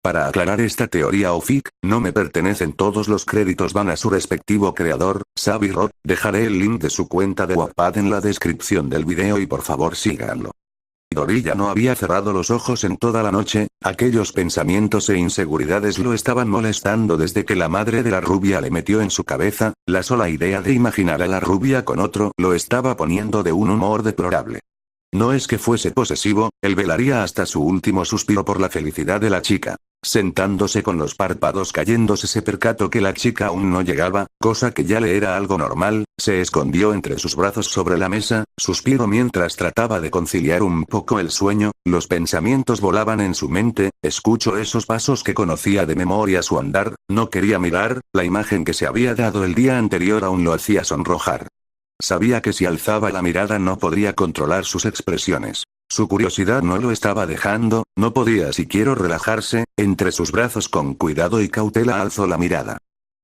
Para aclarar esta teoría o fic, no me pertenecen todos los créditos van a su respectivo creador, Xavi Roth, dejaré el link de su cuenta de Wattpad en la descripción del video y por favor síganlo. Midoriya no había cerrado los ojos en toda la noche, aquellos pensamientos e inseguridades lo estaban molestando desde que la madre de la rubia le metió en su cabeza, la sola idea de imaginar a la rubia con otro lo estaba poniendo de un humor deplorable. No es que fuese posesivo, él velaría hasta su último suspiro por la felicidad de la chica. Sentándose con los párpados cayéndose se percató que la chica aún no llegaba, cosa que ya le era algo normal, se escondió entre sus brazos sobre la mesa, suspiró mientras trataba de conciliar un poco el sueño, los pensamientos volaban en su mente, escuchó esos pasos que conocía de memoria su andar, no quería mirar, la imagen que se había dado el día anterior aún lo hacía sonrojar. Sabía que si alzaba la mirada no podría controlar sus expresiones. Su curiosidad no lo estaba dejando, no podía siquiera relajarse, entre sus brazos con cuidado y cautela alzó la mirada.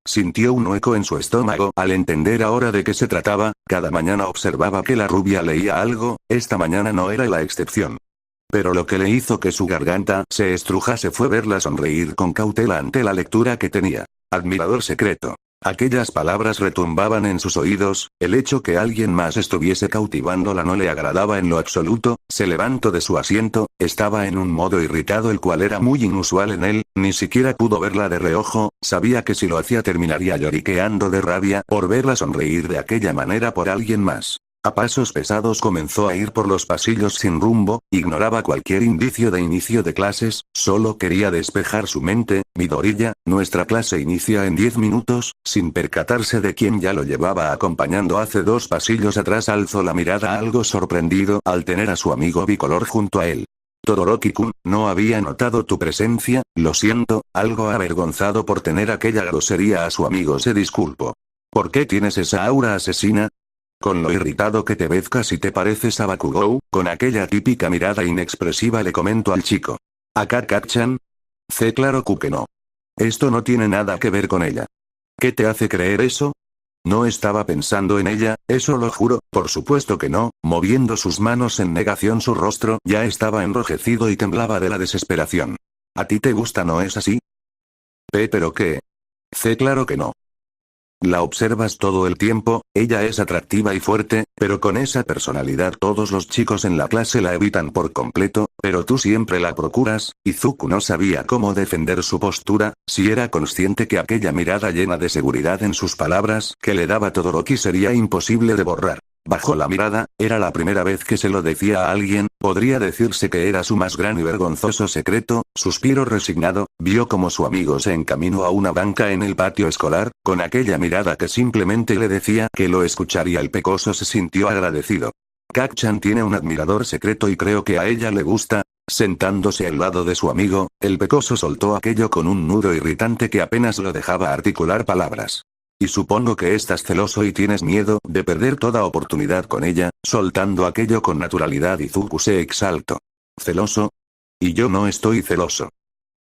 Sintió un hueco en su estómago al entender ahora de qué se trataba, cada mañana observaba que la rubia leía algo, esta mañana no era la excepción. Pero lo que le hizo que su garganta se estrujase fue verla sonreír con cautela ante la lectura que tenía. Admirador secreto. Aquellas palabras retumbaban en sus oídos, el hecho que alguien más estuviese cautivándola no le agradaba en lo absoluto, se levantó de su asiento, estaba en un modo irritado el cual era muy inusual en él, ni siquiera pudo verla de reojo, sabía que si lo hacía terminaría lloriqueando de rabia por verla sonreír de aquella manera por alguien más. A pasos pesados comenzó a ir por los pasillos sin rumbo, ignoraba cualquier indicio de inicio de clases, solo quería despejar su mente. Midoriya, nuestra clase inicia en 10 minutos, sin percatarse de quién ya lo llevaba acompañando hace 2 pasillos atrás alzó la mirada algo sorprendido al tener a su amigo bicolor junto a él. Todoroki-kun, no había notado tu presencia, lo siento, algo avergonzado por tener aquella grosería a su amigo se disculpó. ¿Por qué tienes esa aura asesina? Con lo irritado que te ves casi te pareces a Bakugou, con aquella típica mirada inexpresiva le comento al chico. ¿A Kacchan? Claro que no. Esto no tiene nada que ver con ella. ¿Qué te hace creer eso? No estaba pensando en ella, eso lo juro, por supuesto que no, moviendo sus manos en negación su rostro ya estaba enrojecido y temblaba de la desesperación. ¿A ti te gusta no es así? ¿Pero qué? Claro que no. La observas todo el tiempo, ella es atractiva y fuerte, pero con esa personalidad todos los chicos en la clase la evitan por completo, pero tú siempre la procuras. Izuku no sabía cómo defender su postura, si era consciente que aquella mirada llena de seguridad en sus palabras que le daba Todoroki sería imposible de borrar. Bajó la mirada, era la primera vez que se lo decía a alguien, podría decirse que era su más gran y vergonzoso secreto, suspiró resignado, vio como su amigo se encaminó a una banca en el patio escolar, con aquella mirada que simplemente le decía que lo escucharía el pecoso se sintió agradecido. Kacchan tiene un admirador secreto y creo que a ella le gusta. Sentándose al lado de su amigo, el pecoso soltó aquello con un nudo irritante que apenas lo dejaba articular palabras. Y supongo que estás celoso y tienes miedo de perder toda oportunidad con ella, soltando aquello con naturalidad Izuku se exaltó. ¿Celoso? Y yo no estoy celoso.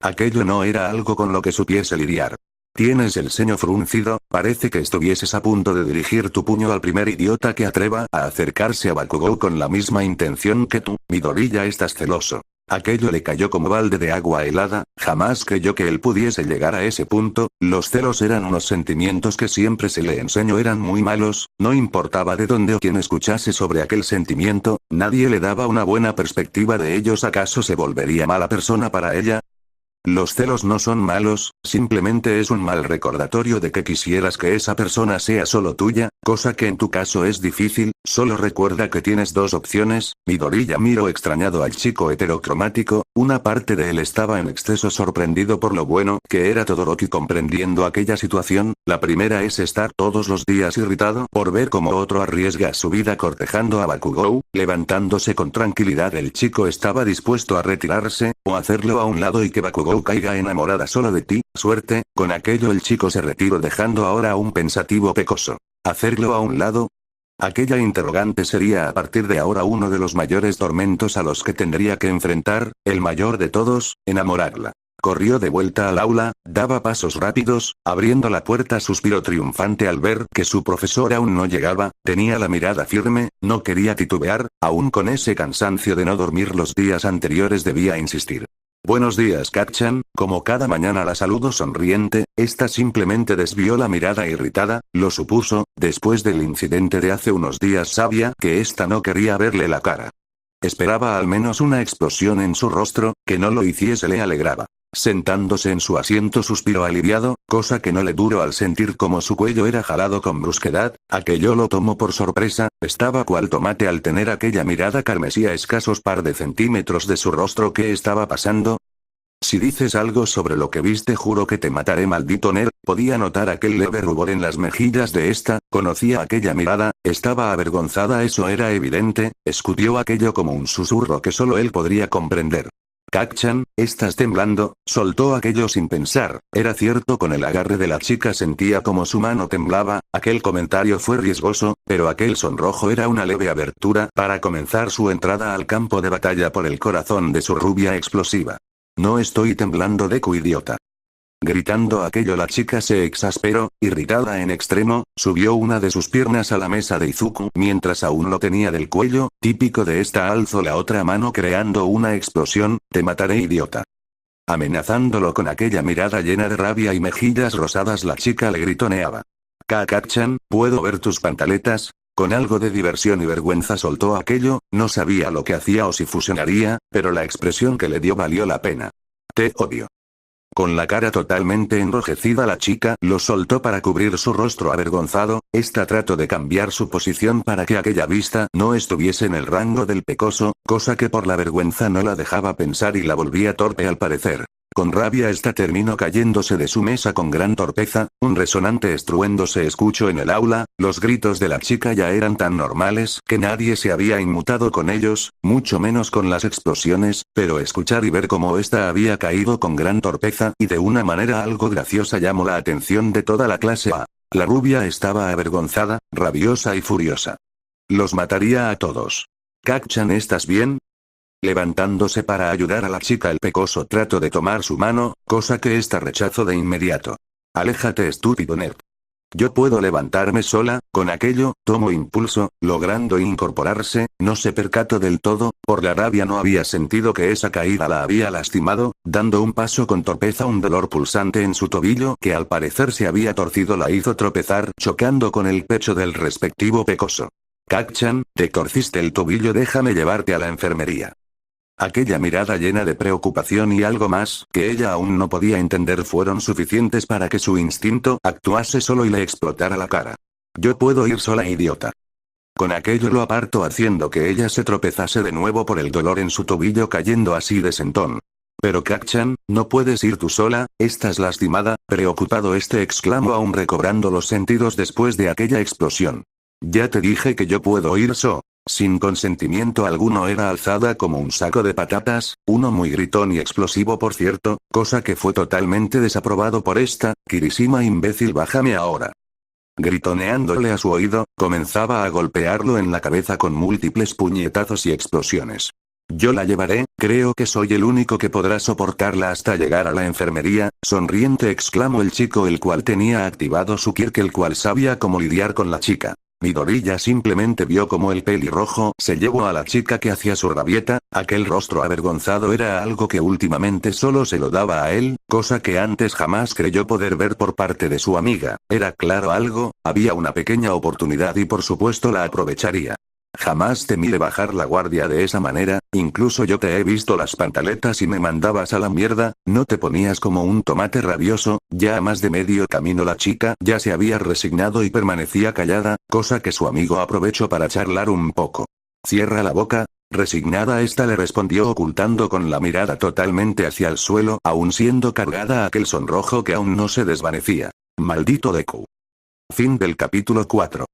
Aquello no era algo con lo que supiese lidiar. Tienes el ceño fruncido, parece que estuvieses a punto de dirigir tu puño al primer idiota que atreva a acercarse a Bakugou con la misma intención que tú, Midoriya estás celoso. Aquello le cayó como balde de agua helada, jamás creyó que él pudiese llegar a ese punto, los celos eran unos sentimientos que siempre se le enseñó eran muy malos, no importaba de dónde o quién escuchase sobre aquel sentimiento, nadie le daba una buena perspectiva de ellos ¿acaso se volvería mala persona para ella? Los celos no son malos, simplemente es un mal recordatorio de que quisieras que esa persona sea solo tuya, cosa que en tu caso es difícil, solo recuerda que tienes 2 opciones. Midoriya miró extrañado al chico heterocromático, una parte de él estaba en exceso sorprendido por lo bueno que era Todoroki comprendiendo aquella situación, la primera es estar todos los días irritado por ver cómo otro arriesga su vida cortejando a Bakugou, levantándose con tranquilidad el chico estaba dispuesto a retirarse, o hacerlo a un lado y que Bakugou caiga enamorada solo de ti, suerte, con aquello el chico se retiró dejando ahora a un pensativo pecoso. ¿Hacerlo a un lado? Aquella interrogante sería a partir de ahora uno de los mayores tormentos a los que tendría que enfrentar, el mayor de todos, enamorarla. Corrió de vuelta al aula, daba pasos rápidos, abriendo la puerta suspiró triunfante al ver que su profesor aún no llegaba, tenía la mirada firme, no quería titubear, aún con ese cansancio de no dormir los días anteriores debía insistir. Buenos días, Kat-chan. Como cada mañana la saludo sonriente, esta simplemente desvió la mirada irritada, lo supuso, después del incidente de hace unos días sabía que esta no quería verle la cara. Esperaba al menos una explosión en su rostro, que no lo hiciese le alegraba. Sentándose en su asiento suspiró aliviado, cosa que no le duró al sentir como su cuello era jalado con brusquedad, aquello lo tomó por sorpresa, estaba cual tomate al tener aquella mirada carmesí a escasos par de centímetros de su rostro. ¿Qué estaba pasando? Si dices algo sobre lo que viste juro que te mataré, maldito nerd. Podía notar aquel leve rubor en las mejillas de esta, conocía aquella mirada, estaba avergonzada, eso era evidente, escutió aquello como un susurro que solo él podría comprender. Kat-chan, estás temblando, soltó aquello sin pensar, era cierto, con el agarre de la chica sentía como su mano temblaba, aquel comentario fue riesgoso, pero aquel sonrojo era una leve abertura para comenzar su entrada al campo de batalla por el corazón de su rubia explosiva. No estoy temblando, Deku, idiota. Gritando aquello la chica se exasperó, irritada en extremo, subió una de sus piernas a la mesa de Izuku mientras aún lo tenía del cuello, típico de esta, alzó la otra mano creando una explosión, te mataré, idiota. Amenazándolo con aquella mirada llena de rabia y mejillas rosadas, la chica le gritoneaba. Kat-chan, ¿puedo ver tus pantaletas? Con algo de diversión y vergüenza soltó aquello, no sabía lo que hacía o si fusionaría, pero la expresión que le dio valió la pena. Te odio. Con la cara totalmente enrojecida la chica lo soltó para cubrir su rostro avergonzado, esta trató de cambiar su posición para que aquella vista no estuviese en el rango del pecoso, cosa que por la vergüenza no la dejaba pensar y la volvía torpe al parecer. Con rabia esta terminó cayéndose de su mesa con gran torpeza, un resonante estruendo se escuchó en el aula, los gritos de la chica ya eran tan normales que nadie se había inmutado con ellos, mucho menos con las explosiones, pero escuchar y ver cómo esta había caído con gran torpeza y de una manera algo graciosa llamó la atención de toda la clase A. La rubia estaba avergonzada, rabiosa y furiosa. Los mataría a todos. Kat-chan, ¿estás bien? Levantándose para ayudar a la chica el pecoso trató de tomar su mano, cosa que ésta rechazó de inmediato. Aléjate, estúpido nerd. Yo puedo levantarme sola. Con aquello, tomó impulso, logrando incorporarse, no se percató del todo, por la rabia no había sentido que esa caída la había lastimado, dando un paso con torpeza un dolor pulsante en su tobillo que al parecer se había torcido la hizo tropezar chocando con el pecho del respectivo pecoso. Kat-chan, te torciste el tobillo, déjame llevarte a la enfermería. Aquella mirada llena de preocupación y algo más que ella aún no podía entender fueron suficientes para que su instinto actuase solo y le explotara la cara. Yo puedo ir sola, idiota. Con aquello lo apartó haciendo que ella se tropezase de nuevo por el dolor en su tobillo cayendo así de sentón. Pero Kat-chan, no puedes ir tú sola, estás lastimada, preocupado este exclamó aún recobrando los sentidos después de aquella explosión. Ya te dije que yo puedo ir Sin consentimiento alguno era alzada como un saco de patatas, uno muy gritón y explosivo por cierto, cosa que fue totalmente desaprobado por esta, Kirishima imbécil, bájame ahora. Gritoneándole a su oído, comenzaba a golpearlo en la cabeza con múltiples puñetazos y explosiones. Yo la llevaré, creo que soy el único que podrá soportarla hasta llegar a la enfermería, sonriente exclamó el chico el cual tenía activado su Kirk, el cual sabía cómo lidiar con la chica. Midoriya simplemente vio como el pelirrojo se llevó a la chica que hacía su rabieta, aquel rostro avergonzado era algo que últimamente solo se lo daba a él, cosa que antes jamás creyó poder ver por parte de su amiga, era claro algo, había una pequeña oportunidad y por supuesto la aprovecharía. Jamás temí de bajar la guardia de esa manera, incluso yo te he visto las pantaletas y me mandabas a la mierda, no te ponías como un tomate rabioso. Ya a más de medio camino la chica ya se había resignado y permanecía callada, cosa que su amigo aprovechó para charlar un poco. Cierra la boca. Resignada esta le respondió ocultando con la mirada totalmente hacia el suelo, aún siendo cargada aquel sonrojo que aún no se desvanecía. Maldito Deku. Fin del capítulo 4.